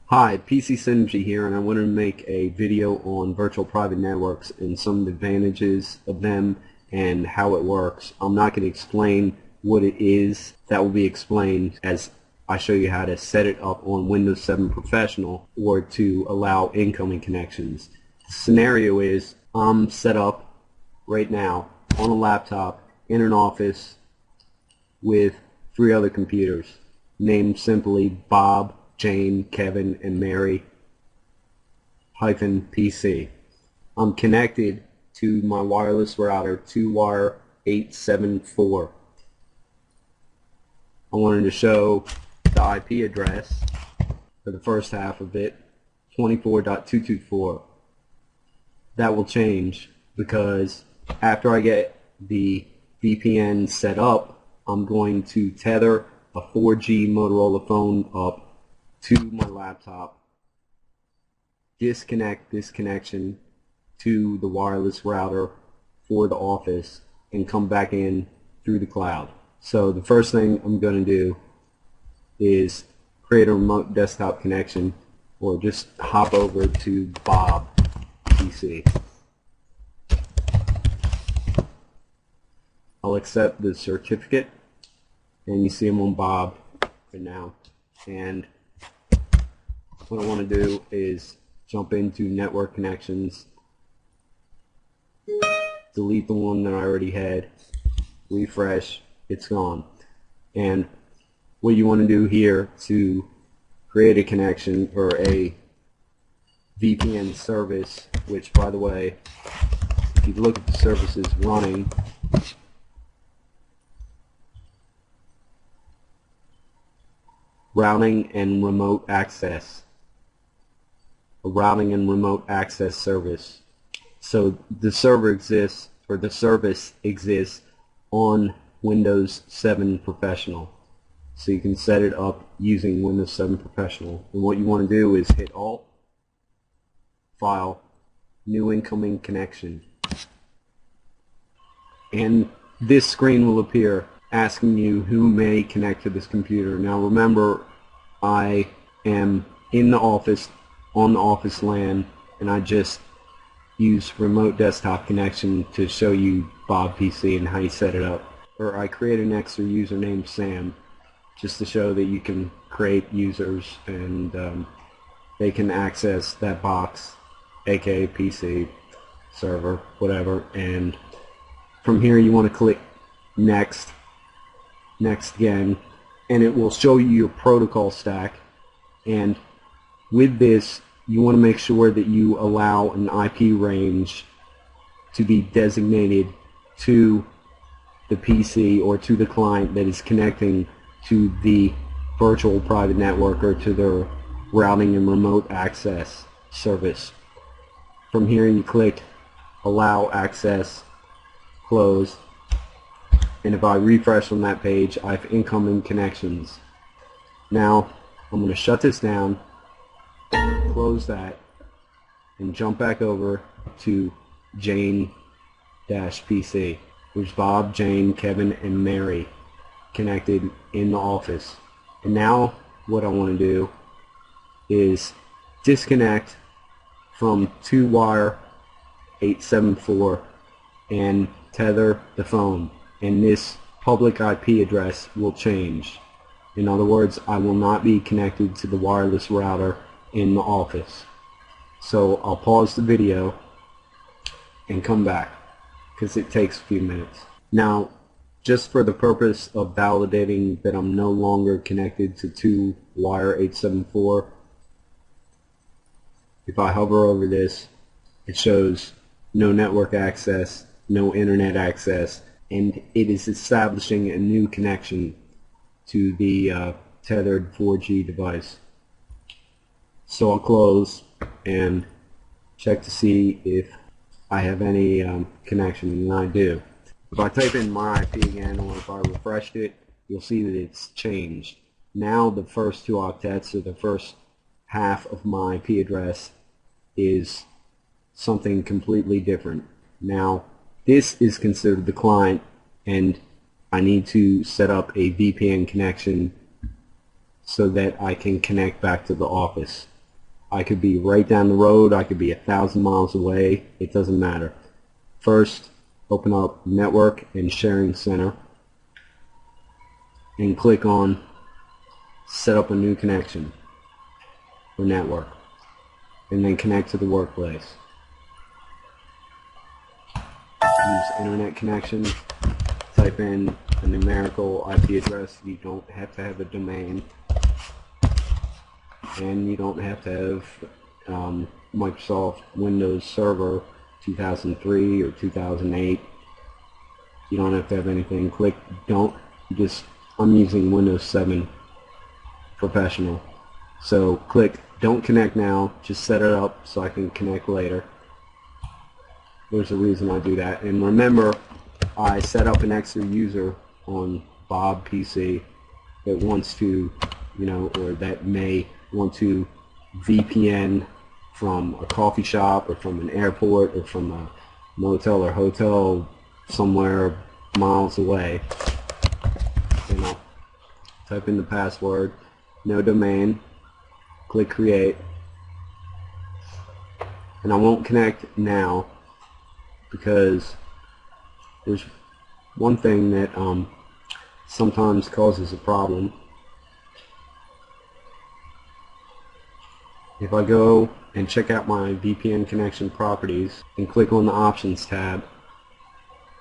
Hi, PC Synergy here, and I wanted to make a video on virtual private networks and some of the advantages of them and how it works. I'm not going to explain what it is. That will be explained as I show you how to set it up on Windows 7 Professional or to allow incoming connections. The scenario is I'm set up right now on a laptop in an office with 3 other computers named simply Bob, Jane, Kevin, and Mary -PC. I'm connected to my wireless router 2-wire 874. I wanted to show the IP address for the first half of it, 24.224. That will change because after I get the VPN set up, I'm going to tether a 4G Motorola phone up to my laptop, disconnect this connection to the wireless router for the office, and come back in through the cloud. So the first thing I'm going to do is create a remote desktop connection, or just hop over to Bob PC. I'll accept the certificate, and you see I'm on Bob right now. And what I want to do is jump into network connections, delete the one that I already had, refresh, it's gone. And what you want to do here to create a connection or a VPN service, which by the way, if you look at the services running, routing and remote access. A routing and remote access service. So the server exists, or the service exists on Windows 7 Professional. So you can set it up using Windows 7 Professional. And what you want to do is hit Alt, File, New Incoming Connection. And this screen will appear asking you who may connect to this computer. Now remember, I am in the office, on the office LAN, and I just use remote desktop connection to show you Bob PC and how you set it up. Or I create an extra user named Sam just to show that you can create users and they can access that box, aka PC, server, whatever. And from here you want to click Next, Next again, and it will show you your protocol stack. And with this, you want to make sure that you allow an IP range to be designated to the PC or to the client that is connecting to the virtual private network or to their routing and remote access service. From here you click Allow Access, Close, and if I refresh on that page, I have incoming connections. Now I'm going to shut this down, close that, and jump back over to Jane-PC. There's Bob, Jane, Kevin, and Mary connected in the office. And now what I want to do is disconnect from 2-wire 874 and tether the phone. And this public IP address will change. In other words, I will not be connected to the wireless router in the office. So I'll pause the video and come back because it takes a few minutes. Now, just for the purpose of validating that I'm no longer connected to 2-wire 874, if I hover over this, it shows no network access, no internet access, and it is establishing a new connection to the tethered 4G device. So I'll close and check to see if I have any connection, and I do. If I type in my IP again, or if I refreshed it, you'll see that it's changed. Now the first 2 octets, or the first half of my IP address, is something completely different. Now this is considered the client, and I need to set up a VPN connection so that I can connect back to the office. I could be right down the road, I could be 1,000 miles away, it doesn't matter. First, open up Network and Sharing Center and click on Set up a new connection or network, and then connect to the workplace. Use internet connection, type in a numerical IP address. You don't have to have a domain, and you don't have to have Microsoft Windows Server 2003 or 2008. You don't have to have anything. Click don't. I'm using Windows 7 Professional, so click don't connect now. Just set it up so I can connect later. There's a reason I do that. And remember, I set up an extra user on Bob PC that wants to, or that may want to VPN from a coffee shop or from an airport or from a motel or hotel somewhere miles away. And I'll type in the password, no domain, click create, and I won't connect now because there's one thing that sometimes causes a problem. If I go and check out my VPN connection properties and click on the options tab,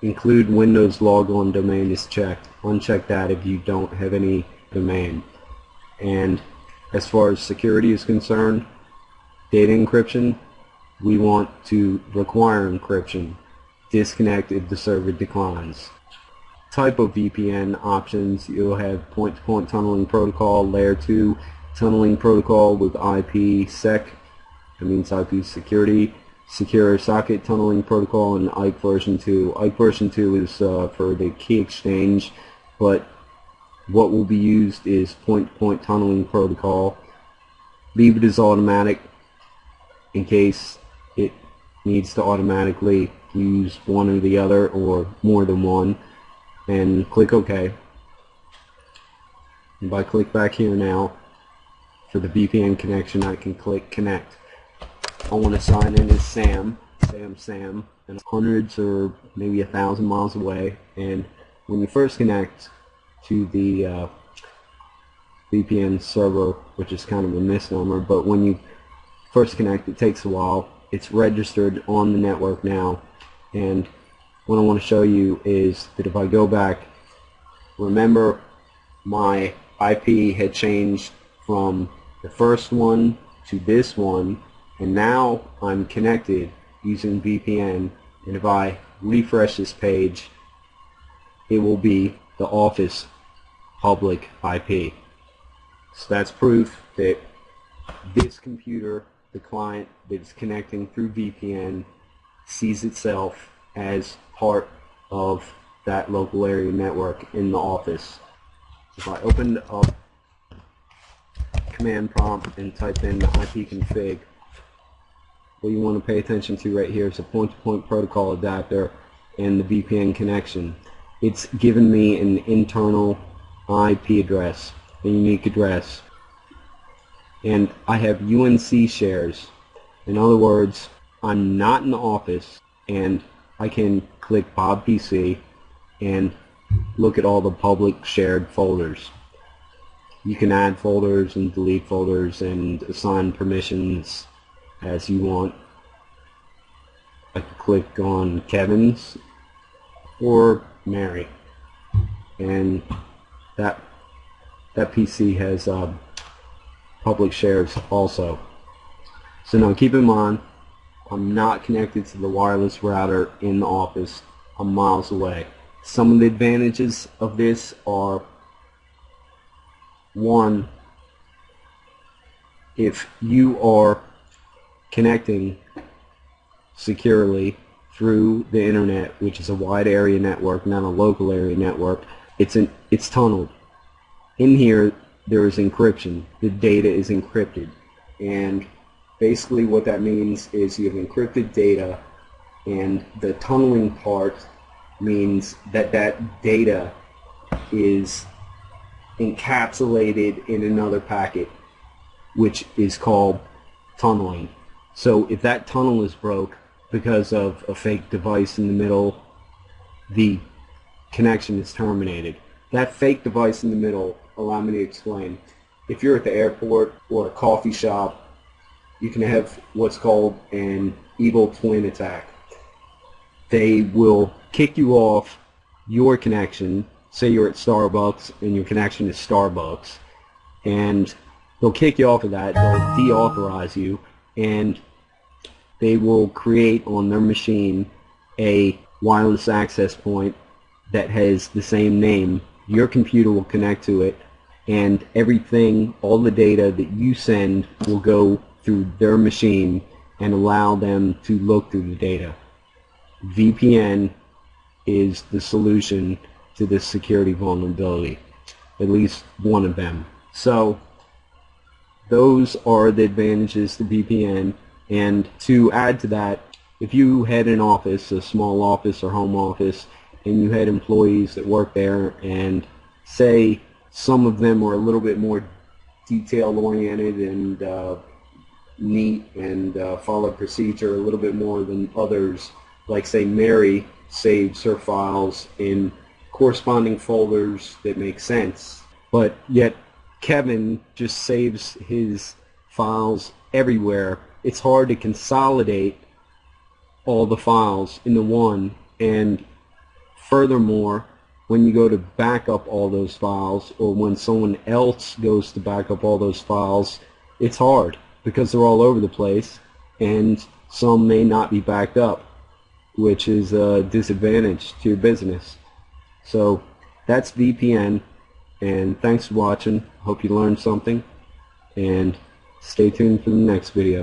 include Windows logon domain is checked. Uncheck that if you don't have any domain. And as far as security is concerned, data encryption, we want to require encryption. Disconnect if the server declines. Type of VPN options, you'll have point-to-point tunneling protocol, layer 2 tunneling protocol with IPsec, that means IP security, secure socket tunneling protocol, and IKE version 2. IKE version 2 is for the key exchange, but what will be used is point-to-point tunneling protocol. Leave it as automatic in case it needs to automatically use one or the other or more than one, and click OK. And if I click back here now for the VPN connection, I can click connect. I want to sign in as Sam. Say I'm Sam, and hundreds or maybe 1,000 miles away. And when you first connect to the VPN server, which is kind of a misnomer, but when you first connect, it takes a while. It's registered on the network now, and what I want to show you is that if I go back, remember my IP had changed from the first one to this one, and now I'm connected using VPN, and if I refresh this page, it will be the office public IP. So that's proof that this computer, the client that is connecting through VPN, sees itself as part of that local area network in the office. If I opened up command prompt and type in ipconfig, what you want to pay attention to right here is a point-to-point protocol adapter and the VPN connection. It's given me an internal IP address, a unique address, and I have UNC shares. In other words, I'm not in the office, and I can click Bob PC and look at all the public shared folders. You can add folders and delete folders and assign permissions as you want. I can click on Kevin's or Mary, and that PC has public shares also. So now keep in mind, I'm not connected to the wireless router in the office. I'm miles away. Some of the advantages of this are, one, if you are connecting securely through the internet, which is a wide area network, not a local area network, it's tunneled. In here there is encryption. The data is encrypted, and basically what that means is you have encrypted data, and the tunneling part means that that data is encapsulated in another packet, which is called tunneling. So if that tunnel is broke because of a fake device in the middle, the connection is terminated. That fake device in the middle, allow me to explain. If you're at the airport or a coffee shop, you can have what's called an evil twin attack. They will kick you off your connection. Say you're at Starbucks and your connection is Starbucks, and they'll kick you off of that. They'll deauthorize you, and they will create on their machine a wireless access point that has the same name. Your computer will connect to it, and everything, all the data that you send will go through their machine and allow them to look through the data. VPN is the solution to this security vulnerability, at least one of them. So those are the advantages to VPN. And to add to that, if you had an office, a small office or home office, and you had employees that work there, and say some of them were a little bit more detail oriented and neat and followed procedure a little bit more than others, like say Mary saves her files in corresponding folders that make sense, but yet Kevin just saves his files everywhere. It's hard to consolidate all the files into one, and furthermore, when you go to back up all those files, or when someone else goes to back up all those files, it's hard because they're all over the place, and some may not be backed up, which is a disadvantage to your business. So that's VPN, and thanks for watching. Hope you learned something, and stay tuned for the next video.